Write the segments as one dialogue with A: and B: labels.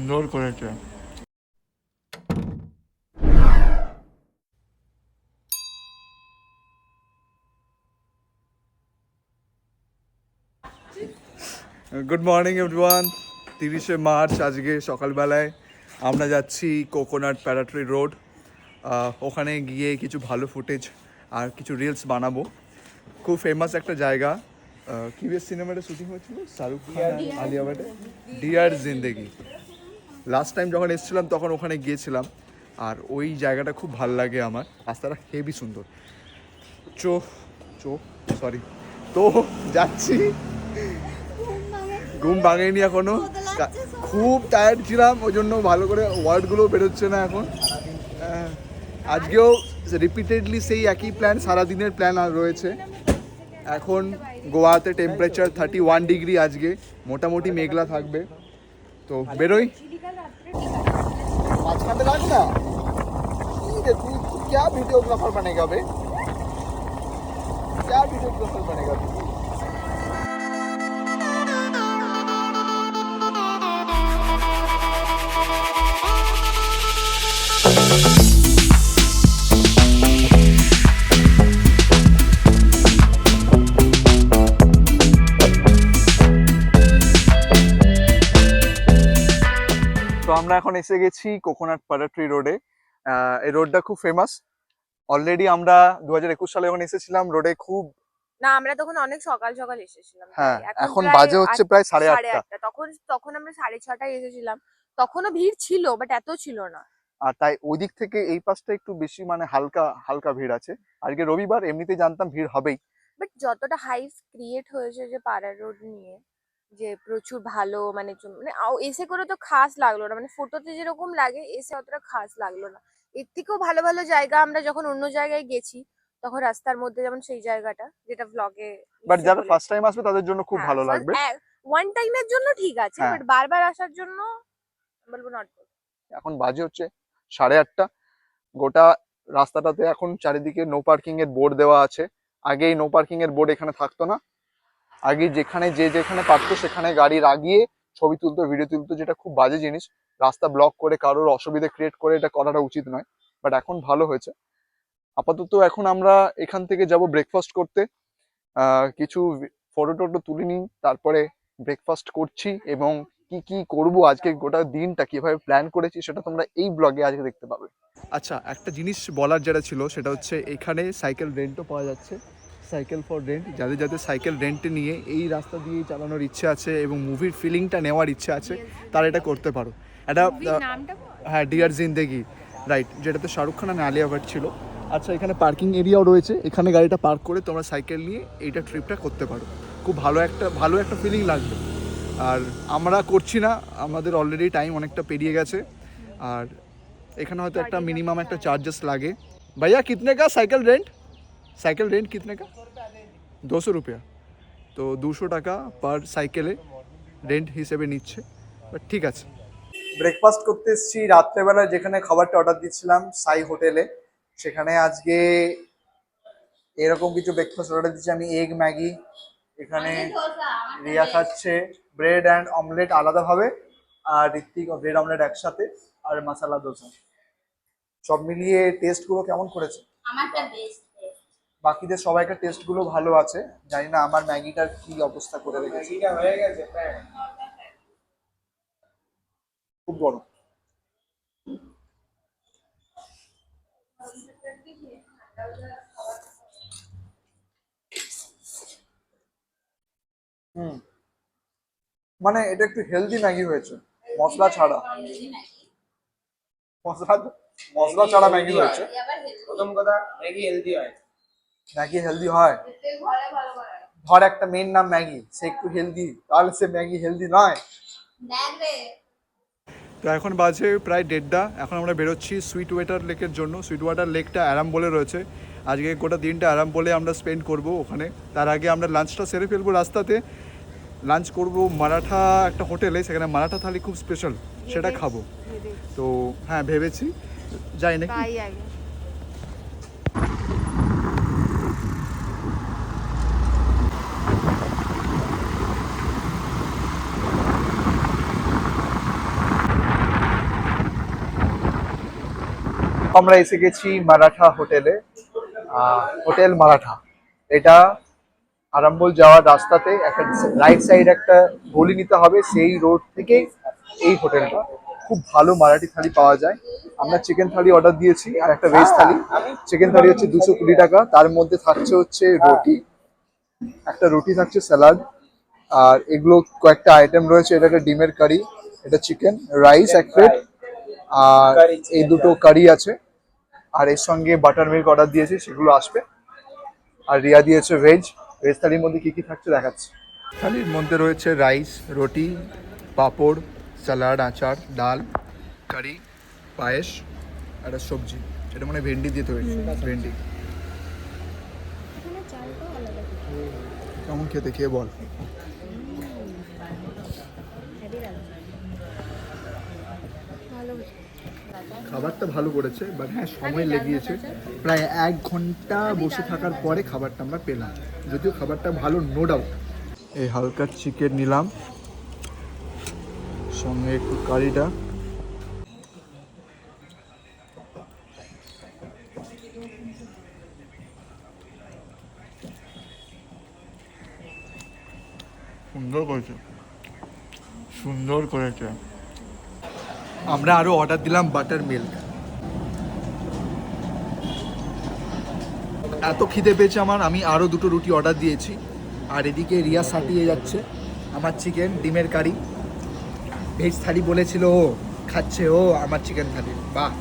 A: সুন্দর করেছে। Good morning everyone. 30শে মার্চ আজকে সকালবেলায় আমরা যাচ্ছি কোকোনাট প্যারাট্রি রোড। ওখানে গিয়ে কিছু ভালো ফুটেজ আর কিছু রিলস বানাবো। খুব ফেমাস একটা জায়গা। কি বেশ সিনেমাটা শুটিং হয়েছিল শাহরুখ খান আর আলিয়া ভাটের, ডিয়ার জিন্দেগি। লাস্ট টাইম যখন এসেছিলাম তখন ওখানে গিয়েছিলাম, আর ওই জায়গাটা খুব ভালো লাগে আমার। রাস্তাটা হেভি সুন্দর। সরি, তো যাচ্ছি। ঘুম ভাঙেনি এখনো, খুব টায়ার্ড ছিলাম, ওই জন্য ভালো করে ওয়ার্ডগুলো বেরোচ্ছে না এখন। আজকেও রিপিটেডলি সেই একই প্ল্যান, সারাদিনের প্ল্যান আর রয়েছে। এখন গোয়াতে টেম্পারেচার 31 ডিগ্রি, আজকে মোটামুটি মেঘলা থাকবে। তো বেরোই। মাঝখানে রাখ না, তুই क्या वीडियोग्राफर बनेगा बे, क्या वीडियोग्राफर बनेगा तू? তো আমরা এখন এসে গেছি কোকোনাট প্যারাট্রি রোডে। এই রোডটা খুব ফেমাস। অলরেডি আমরা 2021 সালে যখন এসেছিলাম রোডে খুব,
B: না আমরা তখন অনেক সকাল সকাল এসেছিলাম।
A: হ্যাঁ এখন বাজে হচ্ছে প্রায় 8:30।
B: তখন আমরা 6:30টায় এসেছিলাম। তখনও ভিড় ছিল, বাট এত ছিল না।
A: আর তাই ওই দিক থেকে এই পাশটা একটু বেশি, মানে হালকা হালকা ভিড় আছে। আজকে রবিবার, এমনিতে জানতাম ভিড় হবেই।
B: বাট যতটা হাইপ ক্রিয়েট হয়েছে যে পাড়া রোড নিয়ে, যে প্রচুর ভালো, মানে এসে করে তো খাস লাগলো না, মানে ফটোতে যেরকম লাগে এসে অতটা খাস লাগলো না। এর থেকেও ভালো ভালো জায়গা আমরা যখন অন্য জায়গায় গেছি তখন রাস্তার মধ্যে, যেমন সেই জায়গাটা যেটা ব্লগে,
A: বাট যারা ফার্স্ট টাইম আসবে তাদের জন্য খুব ভালো লাগবে।
B: ওয়ান টাইমের জন্য ঠিক আছে, বাট বারবার আসার জন্য বলবো নট গুড।
A: এখন বাজে হচ্ছে 8:30। গোটা রাস্তাটাতে এখন চারিদিকে নো পার্কিং এর বোর্ড দেওয়া আছে। আগে এই নো পার্কিং এর বোর্ড এখানে থাকতো না। আগে যেখানে পারতো সেখানে গাড়ি লাগিয়ে ছবি তুলতো, ভিডিও তুলতো, যেটা খুব বাজে জিনিস। রাস্তা ব্লক করে কারোর অসুবিধা ক্রিয়েট করে এটা করাটা উচিত নয়। বাট এখন ভালো হয়েছে। আপাতত এখন আমরা এখান থেকে যাব ব্রেকফাস্ট করতে। কিছু ফটো টটো তুলে নিই, তারপরে ব্রেকফাস্ট করছি। এবং কি কি করব আজকে, গোটা দিনটা কিভাবে প্ল্যান করেছি সেটা তোমরা এই ব্লগে আজকে দেখতে পাবে। আচ্ছা, একটা জিনিস বলার যেটা ছিল সেটা হচ্ছে এখানে সাইকেল রেন্টও পাওয়া যাচ্ছে। সাইকেল ফর রেন্ট, যাদের সাইকেল রেন্টে নিয়ে এই রাস্তা দিয়ে চালানোর ইচ্ছে আছে এবং মুভির ফিলিংটা নেওয়ার ইচ্ছে আছে, তারা এটা করতে পারো। এটা হ্যাঁ, ডিয়ার জিন্দেগি, রাইট, যেটাতে শাহরুখ খান আর আলিয়া ভাট ছিল। আচ্ছা, এখানে পার্কিং এরিয়াও রয়েছে, এখানে গাড়িটা পার্ক করে তোমরা সাইকেল নিয়ে এইটা ট্রিপটা করতে পারো। খুব ভালো একটা ফিলিং লাগবে। আর আমরা করছি না, আমাদের অলরেডি টাইম অনেকটা পেরিয়ে গেছে। আর এখানে হয়তো একটা মিনিমাম একটা চার্জেস লাগে। ভাইয়া কিতনে কা সাইকেল রেন্ট কিতনে কা? 200 রুপিয়া। তো 200 টাকা পার সাইকেলে রেন্ট হিসেবে নিচ্ছে। বাট ঠিক আছে। ব্রেকফাস্ট করতে এসেছি রাত্রেবেলা, যেখানে খাবারটা অর্ডার দিচ্ছিলাম সাই হোটেলে। সেখানে আজকে এরকম কিছু ব্রেকফাস্ট অর্ডার দিচ্ছি আমি। এগ ম্যাগি, এখানে রিয়া খাচ্ছে ব্রেড অ্যান্ড অমলেট আলাদাভাবে, আর ঋত্বিক ব্রেড অমলেট একসাথে, আর মশলা দোসা। সব মিলিয়ে টেস্টগুলো কেমন করেছে?
C: আমারটা বেস্ট।
A: বাকিদের সবাইকার টেস্টগুলো ভালো আছে, জানি না আমার ম্যাগিটার কি অবস্থা করে রেখেছে। হয়ে গেছে খুব গরম। মানে এটা একটু হেলদি ম্যাগি হয়েছে, মশলা ছাড়া। মশলা ছাড়া ম্যাগি হয়েছে।
D: প্রথম কথা, ম্যাগি হেলদি হয়।
A: ম্যাগি হেলদি হয়? ধর একটা মেয়ের নাম ম্যাগি, সে একটু হেলদি, তাহলে সে ম্যাগি হেলদি নয়? তো এখন বাজে প্রায় 1:30। এখন আমরা বেরোচ্ছি সুইট ওয়াটার লেকের জন্য। সুইট ওয়াটার লেকটা আরাম বলে রয়েছে। আজকে গোটা দিনটা আরাম বলে আমরা স্পেন্ড করব ওখানে। তার আগে আমরা লাঞ্চটা সেরে ফেলবো রাস্তাতে। লাঞ্চ করব মারাঠা একটা হোটেলে, সেখানে মারাঠা থালি খুব স্পেশাল, সেটা খাবো। তো হ্যাঁ ভেবেছি, যাই নাকি। আমরা এসে গেছি মারাঠা হোটেলে, হোটেল মারাঠা। এটা আরাম্বল যাওয়ার রাস্তাতে একটা রাইট সাইড একটা গলি নিতে হবে, সেই রোড থেকে এই হোটেলটা। খুব ভালো মারাঠি থালি পাওয়া যায়। আমরা চিকেন থালি অর্ডার দিয়েছি আর একটা ভেজ থালি। চিকেন থালি হচ্ছে 220 টাকা, তার মধ্যে থাকছে হচ্ছে রুটি, একটা রুটি থাকছে, স্যালাড, আর এগুলো কয়েকটা আইটেম রয়েছে। এটা একটা ডিমের কারি, এটা চিকেন, রাইস এক প্লেট, আর এই দুটো কারি আছে। আর এর সঙ্গে বাটার মিল্ক অর্ডার দিয়েছি, সেগুলো আসবে। আর রিয়া দিয়েছে ভেজ। ভেজ থালির মধ্যে কি কি থাকছে দেখাচ্ছি। থালির মধ্যে রয়েছে রাইস, রুটি, পাঁপড়, স্যালাড, আচার, ডাল, কারি, পায়েস, একটা সবজি, সেটা মানে ভেন্ডি দিয়ে তৈরি। ভেন্ডি কেমন খেতে, খেয়ে বল। খাবারটা ভালো করেছে, বাট হ্যাঁ সময় লেগেছে। প্রায় 1 ঘন্টা বসে থাকার পরে খাবারটা আমরা পেলাম, যদিও খাবারটা ভালো, নো ডাউট। এই হালকা চিকেন নিলাম, সঙ্গে একটু কারিটা। সুন্দর করেছে, সুন্দর করেছে। আমরা আরো অর্ডার দিলাম বাটার মিল্ক। এত খিদে পেয়েছে আমার, আমি আরো দুটো রুটি অর্ডার দিয়েছি। আর এদিকে রিয়া সাটিয়ে যাচ্ছে আমার চিকেন, ডিমের কারি। ভেজ থালি বলেছিল ও, খাচ্ছে ও আমার চিকেন থালি। বাহ।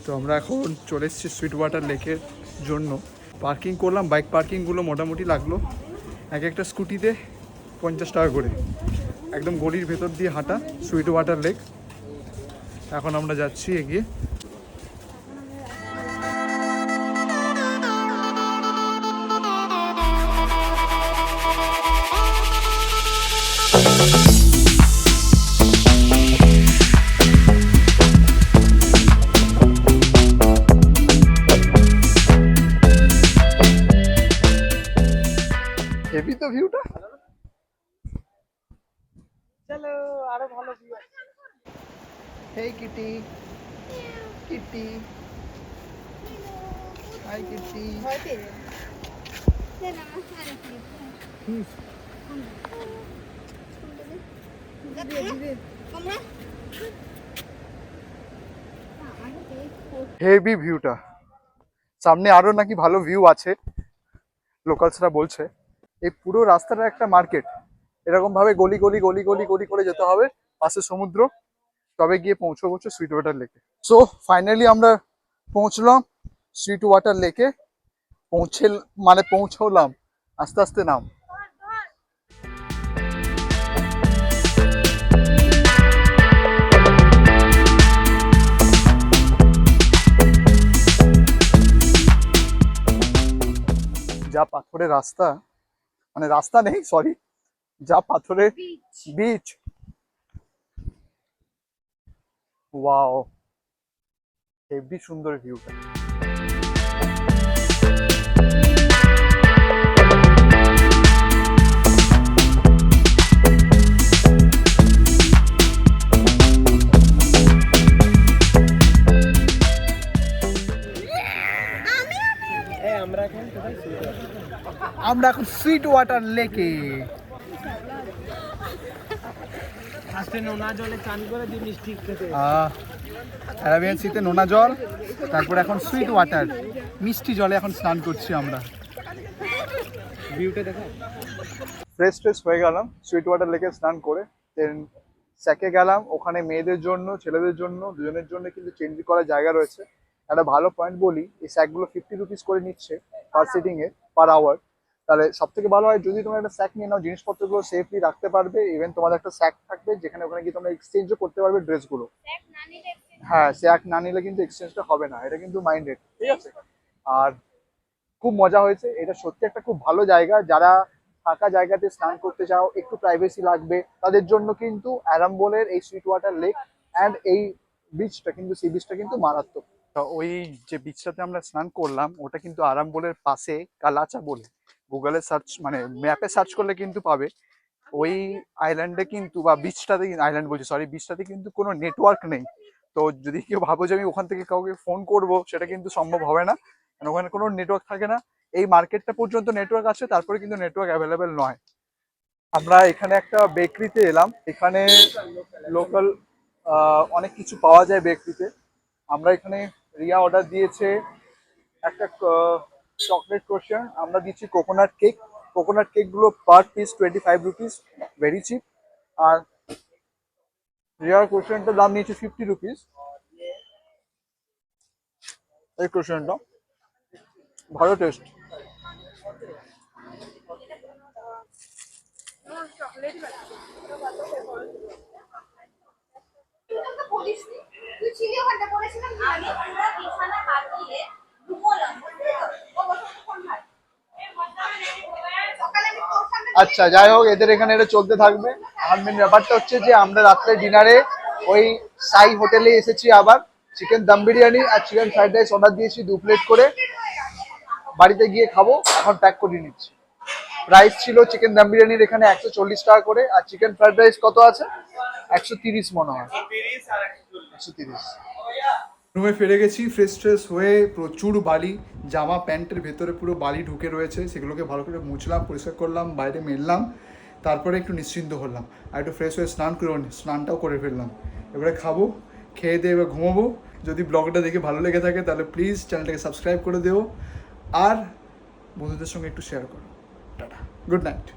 A: তো আমরা এখন চলে এসেছি সুইট ওয়াটার লেকের জন্য। পার্কিং করলাম, বাইক পার্কিংগুলো মোটামুটি লাগলো এক একটা স্কুটিতে 50 টাকা করে। একদম গলির ভেতর দিয়ে হাঁটা সুইট ওয়াটার লেক। এখন আমরা যাচ্ছি এগিয়ে। হেভি তো ভিউটা।
D: চলো আরো ভালো view.
A: Hey kitty, kitty, hi kitty. Heavy ভিউটা। সামনে আরো নাকি ভালো ভিউ আছে, লোকালসরা বলছে। এই পুরো রাস্তাটা একটা মার্কেট, এরকম ভাবে গলি গলি গলি গলি গলি করে যেতে হবে, পাশে সমুদ্র, তবে গিয়ে পৌঁছবো সুইট ওয়াটার লেকে। সো ফাইনালি আমরা পৌঁছলাম সুইট ওয়াটার লেকে। পৌঁছলাম, আস্তে আস্তে নাম। যা পাথরের রাস্তা, মানে রাস্তা নেই, সরি, যা পাথরের বিচ। ওয়াও, হেভি সুন্দর ভিউটা। আমরা এখন সুইট ওয়াটার লেকে।
D: ফার্স্টে নোনা জলে চান করে দিয়ে মিষ্টি খেতে।
A: অ্যারাবিয়ান সিতে নোনা জল, তারপর এখন সুইট ওয়াটার, মিষ্টি জলে এখন স্নান করছি আমরা।
D: ভিউটা দেখো।
A: ফ্রেশ হয়ে গেলাম সুইট ওয়াটার লেকে স্নান করে। দেন স্যাকে গেলাম, ওখানে মেয়েদের জন্য ছেলেদের জন্য দুজনের জন্য কিন্তু চেঞ্জ করার জায়গা রয়েছে। একটা ভালো পয়েন্ট বলি, এই স্যাকগুলো 50 রুপিস করে নিচ্ছে পার সিটিং এ, পার আওয়ার। তাহলে সব থেকে ভালো হয় যদি তোমরা একটা স্যাক নিয়ে নাও, জিনিসপত্রগুলো সেফলি রাখতে পারবে। ইভেন তোমাদের একটা স্যাক থাকবে যেখানে ওখানে গিয়ে তোমরা এক্সচেঞ্জও করতে পারবে ড্রেসগুলো। হ্যাঁ স্যাক না নিলে কিন্তু এক্সচেঞ্জটা হবে না, এটা কিন্তু মাইন্ডেড, ঠিক আছে। আর খুব মজা হয়েছে, এটা সত্যি একটা খুব ভালো জায়গা। যারা ফাঁকা জায়গাতে স্নান করতে চাও, একটু প্রাইভেসি লাগবে, তাদের জন্য কিন্তু আরাম্বলের এই সুইট ওয়াটার লেক অ্যান্ড এই বিচটা কিন্তু, সি বিচটা কিন্তু মারাত্মক। তো ওই যে বিচটাতে আমরা স্নান করলাম ওটা কিন্তু আরাম্বলের পাশে কালাচা বলে, গুগলে সার্চ মানে ম্যাপে সার্চ করলে কিন্তু পাবে। ওই আইল্যান্ডে কিন্তু বা বিচটাতে, আইল্যান্ড বলছি সরি, বিচটাতে কিন্তু কোনো নেটওয়ার্ক নেই। তো যদি কেউ ভাবো যে আমি ওখান থেকে কাউকে ফোন করব, সেটা কিন্তু সম্ভব হবে না, কারণ ওখানে কোনো নেটওয়ার্ক থাকে না। এই মার্কেটটা পর্যন্ত নেটওয়ার্ক আছে, তারপরে কিন্তু নেটওয়ার্ক অ্যাভেলেবেল নয়। আমরা এখানে একটা বেকারিতে এলাম, এখানে লোকাল অনেক কিছু পাওয়া যায় বেকারিতে। আমরা এখানে, রিয়া অর্ডার দিয়েছে একটা চকলেট ক্রোশন, আমরা দিচ্ছি কোকোনাট কেক। কোকোনাট কেকগুলো per piece 25 rupees, very cheap. আর রিয়ার ক্রোশনটার দাম নিয়েছে 50 রুপিস। এই ক্রোশনটা ভালো টেস্ট।
C: তুই ছিলি ওখানটা পড়েছিলাম আমি পুরো বিছানা হাত দিয়ে ঘুমোলাম সকালে আমি তোর সামনে
A: আচ্ছা যাই হোক, এদের এখানে এটা চলতে থাকবে। আর মেন ব্যাপারটা হচ্ছে যে আমরা রাত্রে ডিনারে ওই সাই হোটেলে এসেছি, আবার চিকেন দম বিরিয়ানি আর চিকেন ফ্রাইড রাইস অর্ডার দিয়েছি 2 প্লেট করে। বাড়িতে গিয়ে খাবো, এখন প্যাক করে নিচ্ছি। প্রাইস ছিল চিকেন দম বিরিয়ানির এখানে 140 টাকা করে, আর চিকেন ফ্রাইড রাইস কত আছে 130 মনে হয়, 130। রুমে ফিরে গেছি ফ্রেশ ট্রেশ হয়ে, প্রচুর বালি, জামা প্যান্টের ভেতরে পুরো বালি ঢুকে রয়েছে, সেগুলোকে ভালো করে মুছলাম, পরিষ্কার করলাম, বাইরে মেললাম, তারপরে একটু নিশ্চিন্ত হলাম, আর একটু ফ্রেশ হয়ে স্নানটাও করে ফেললাম। এবারে খাবো, খেয়ে দিয়ে এবার ঘুমাবো। যদি ব্লগটা দেখে ভালো লেগে থাকে তাহলে প্লিজ চ্যানেলটাকে সাবস্ক্রাইব করে দিও, আর বন্ধুদের সঙ্গে একটু শেয়ার করো। Tata, good night.